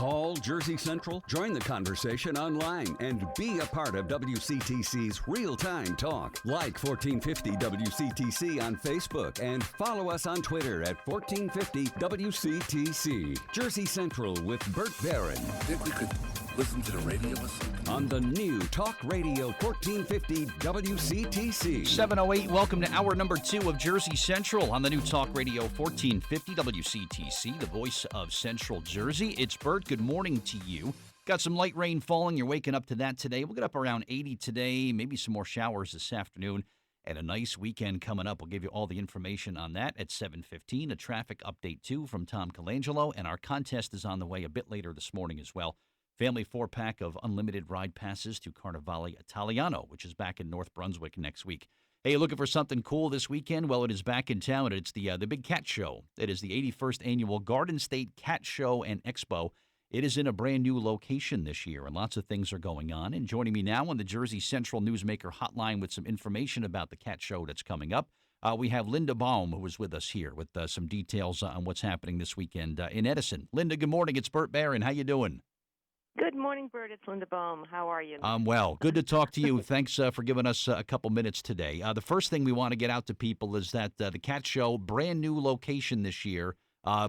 Call Jersey Central, join the conversation online, and be a part of WCTC's real-time talk. Like 1450 WCTC on Facebook and follow us on Twitter at 1450 WCTC. Jersey Central with Bert Barron. Think we could listen to the radio or something? On the new Talk Radio 1450 WCTC. 7:08, welcome to hour number 2 of Jersey Central on the new Talk Radio 1450 WCTC, the voice of Central Jersey. It's Bert. Good morning to you. Got some light rain falling. You're waking up to that today. We'll get up around 80 today, maybe some more showers this afternoon, and a nice weekend coming up. We'll give you all the information on that at 7:15. A traffic update, too, from Tom Colangelo, and our contest is on the way a bit later this morning as well. Family 4-pack of unlimited ride passes to Carnivale Italiano, which is back in North Brunswick next week. Hey, looking for something cool this weekend? Well, it is back in town. It's the Big Cat Show. It is the 81st Annual Garden State Cat Show and Expo. It is in a brand new location this year, and lots of things are going on. And joining me now on the Jersey Central Newsmaker Hotline with some information about the Cat Show that's coming up, we have Linda Bohm, who is with us here with some details on what's happening this weekend in Edison. Linda, good morning. It's Bert Barron. How you doing? Good morning, Bert. It's Linda Bohm. How are you? I'm well. Good to talk to you. Thanks for giving us a couple minutes today. The first thing we want to get out to people is that the Cat Show, brand new location this year,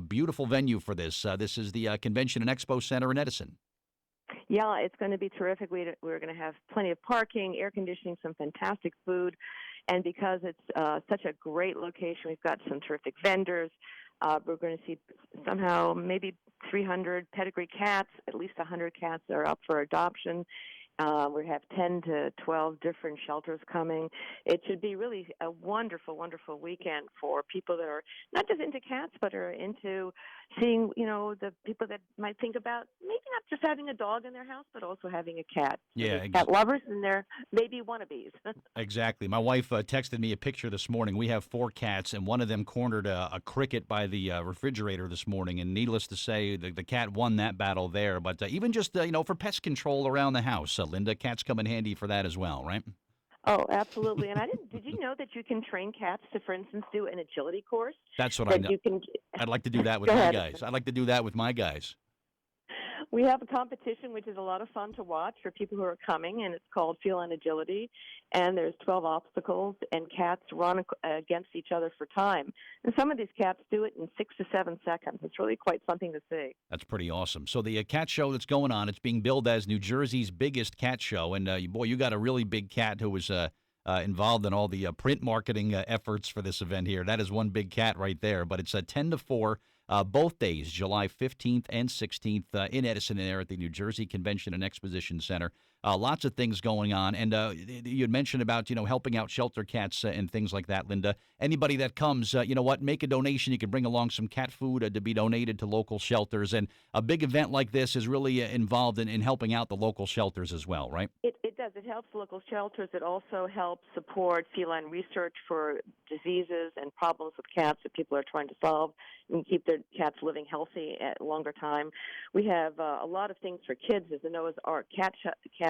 beautiful venue for this. This is the Convention and Expo Center in Edison. Yeah, it's going to be terrific. We're going to have plenty of parking, air conditioning, some fantastic food. And because it's such a great location, we've got some terrific vendors. We're going to see somehow maybe 300 pedigree cats, at least 100 cats are up for adoption. We have 10 to 12 different shelters coming. It should be really a wonderful, wonderful weekend for people that are not just into cats, but are into seeing, the people that might think about maybe not just having a dog in their house, but also having a cat. Yeah, cat lovers, and they're maybe wannabes. Exactly. My wife texted me a picture this morning. We have 4 cats, and one of them cornered a cricket by the refrigerator this morning. And needless to say, the cat won that battle there. But even just, for pest control around the house, Linda, cats come in handy for that as well, right? Oh, absolutely. And did you know that you can train cats to, for instance, do an agility course? That's what I know. I'd like to do that with my guys. I'd like to do that with my guys. We have a competition, which is a lot of fun to watch for people who are coming, and it's called Feline Agility. And there's 12 obstacles, and cats run against each other for time. And some of these cats do it in 6 to 7 seconds. It's really quite something to see. That's pretty awesome. So the cat show that's going on, it's being billed as New Jersey's biggest cat show. And, boy, you got a really big cat who was involved in all the print marketing efforts for this event here. That is one big cat right there. But it's 10 to 4. Both days, July 15th and 16th in Edison there at the New Jersey Convention and Exposition Center. Lots of things going on. And you had mentioned about, helping out shelter cats and things like that, Linda. Anybody that comes, make a donation. You can bring along some cat food to be donated to local shelters. And a big event like this is really involved in helping out the local shelters as well, right? It does. It helps local shelters. It also helps support feline research for diseases and problems with cats that people are trying to solve and keep their cats living healthy at a longer time. We have a lot of things for kids. There's a Noah's Ark cat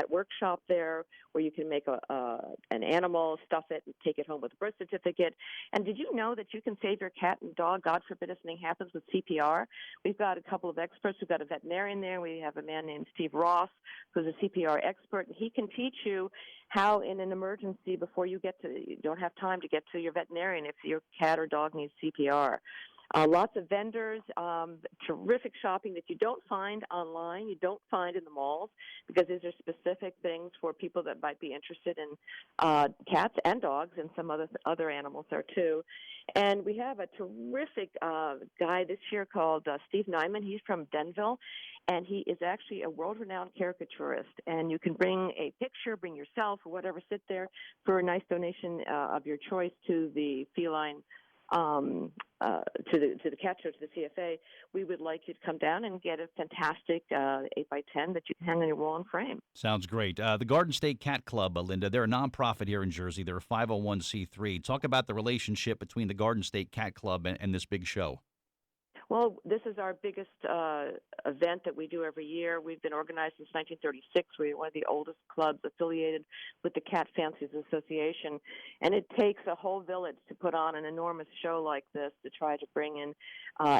workshop there where you can make an animal, stuff it, and take it home with a birth certificate. And did you know that you can save your cat and dog, God forbid if something happens, with CPR? We've got a couple of experts. We've got a veterinarian there. We have a man named Steve Ross, who's a CPR expert, and he can teach you how in an emergency before you don't have time to get to your veterinarian if your cat or dog needs CPR. Lots of vendors, terrific shopping that you don't find online, you don't find in the malls, because these are specific things for people that might be interested in cats and dogs, and some other animals there too. And we have a terrific guy this year called Steve Nyman. He's from Denville, and he is actually a world-renowned caricaturist. And you can bring a picture, bring yourself, or whatever, sit there for a nice donation of your choice to the feline to the cat show, to the CFA. We would like you to come down and get a fantastic 8x10 that you can hang on your wall and frame. Sounds great. The Garden State Cat Club, Linda, they're a nonprofit here in Jersey. They're a 501c3. Talk about the relationship between the Garden State Cat Club and this big show. Well, this is our biggest event that we do every year. We've been organized since 1936. We're one of the oldest clubs affiliated with the Cat Fanciers Association. And it takes a whole village to put on an enormous show like this to try to bring in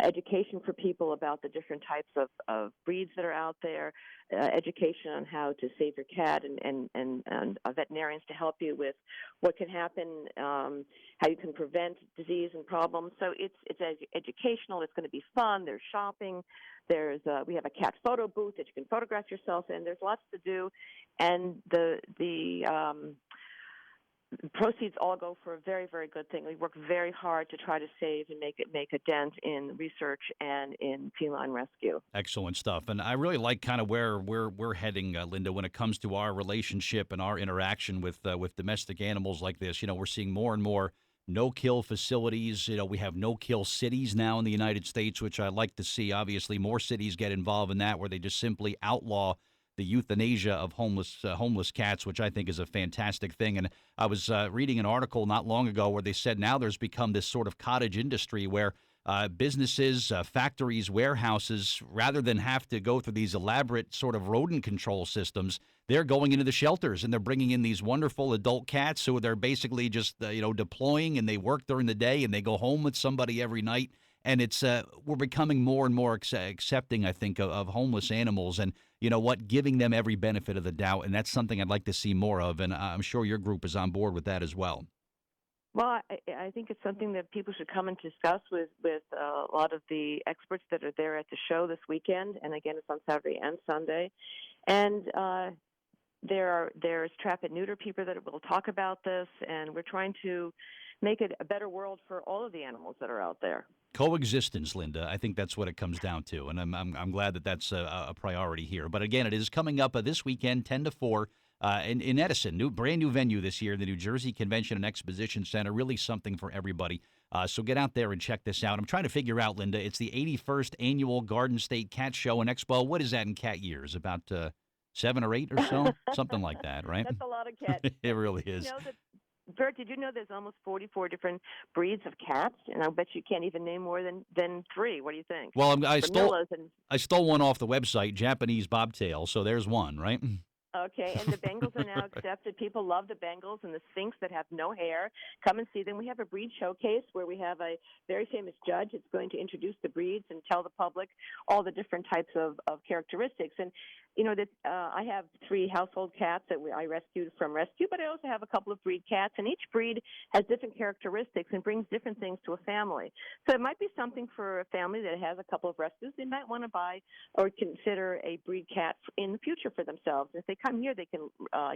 education for people about the different types of breeds that are out there, education on how to save your cat, and veterinarians to help you with what can happen, how you can prevent disease and problems. So it's educational. It's going to be fun. There's shopping. We have a cat photo booth that you can photograph yourself in. There's lots to do, and the proceeds all go for a very, very good thing. We work very hard to try to save and make a dent in research and in feline rescue. Excellent stuff. And I really like kind of where we're heading, Linda, when it comes to our relationship and our interaction with domestic animals like this. We're seeing more and more no-kill facilities. We have no-kill cities now in the United States, which I like to see. Obviously, more cities get involved in that, where they just simply outlaw the euthanasia of homeless cats, which I think is a fantastic thing. And I was reading an article not long ago where they said now there's become this sort of cottage industry where businesses, factories, warehouses, rather than have to go through these elaborate sort of rodent control systems, they're going into the shelters and they're bringing in these wonderful adult cats who they're basically just deploying, and they work during the day and they go home with somebody every night. And it's we're becoming more and more accepting, I think, of homeless animals, and giving them every benefit of the doubt. And that's something I'd like to see more of, and I'm sure your group is on board with that as well. Well, I think it's something that people should come and discuss with a lot of the experts that are there at the show this weekend. And again, it's on Saturday and Sunday. And there's trap and neuter people that will talk about this, and we're trying to make it a better world for all of the animals that are out there. Coexistence, Linda. I think that's what it comes down to, and I'm glad that that's a priority here. But again, it is coming up this weekend, 10 to 4, in Edison. Brand new venue this year, the New Jersey Convention and Exposition Center. Really something for everybody. So get out there and check this out. I'm trying to figure out, Linda, it's the 81st annual Garden State Cat Show and Expo. What is that in cat years? About 7 or 8 or so, something like that, right? That's a lot of cats. It really is. Bert, did you know there's almost 44 different breeds of cats? And I bet you can't even name more than 3. What do you think? Well, I stole one off the website, Japanese bobtail, so there's one, right? Okay, and the Bengals are now accepted. People love the Bengals and the Sphinx that have no hair. Come and see them. We have a breed showcase where we have a very famous judge that's going to introduce the breeds and tell the public all the different types of characteristics. And I have 3 household cats that I rescued from rescue, but I also have a couple of breed cats, and each breed has different characteristics and brings different things to a family. So it might be something for a family that has a couple of rescues. They might want to buy or consider a breed cat in the future for themselves. If they come here, they can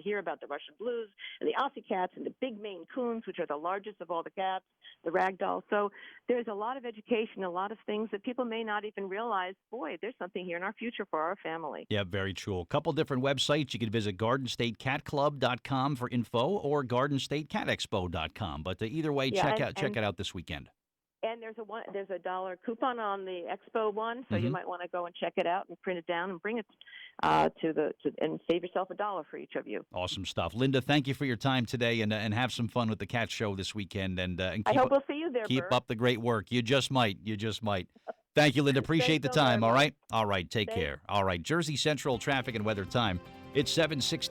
hear about the Russian Blues and the Aussie cats and the big Maine Coons, which are the largest of all the cats, the ragdoll. So there's a lot of education, a lot of things that people may not even realize, boy, there's something here in our future for our family. Yeah, very true. A couple different websites. You can visit GardenStateCatClub.com for info or GardenStateCatExpo.com. But either way, check it out this weekend. And there's a $1 coupon on the Expo one, so you might want to go and check it out and print it down and bring it and save yourself $1 for each of you. Awesome stuff, Linda. Thank you for your time today, and have some fun with the cat show this weekend. And I hope we'll see you there. Keep Bert. up the great work. You just might. Thank you, Linda. Appreciate the time. All right. Take care. All right. Jersey Central traffic and weather time. It's 7:16.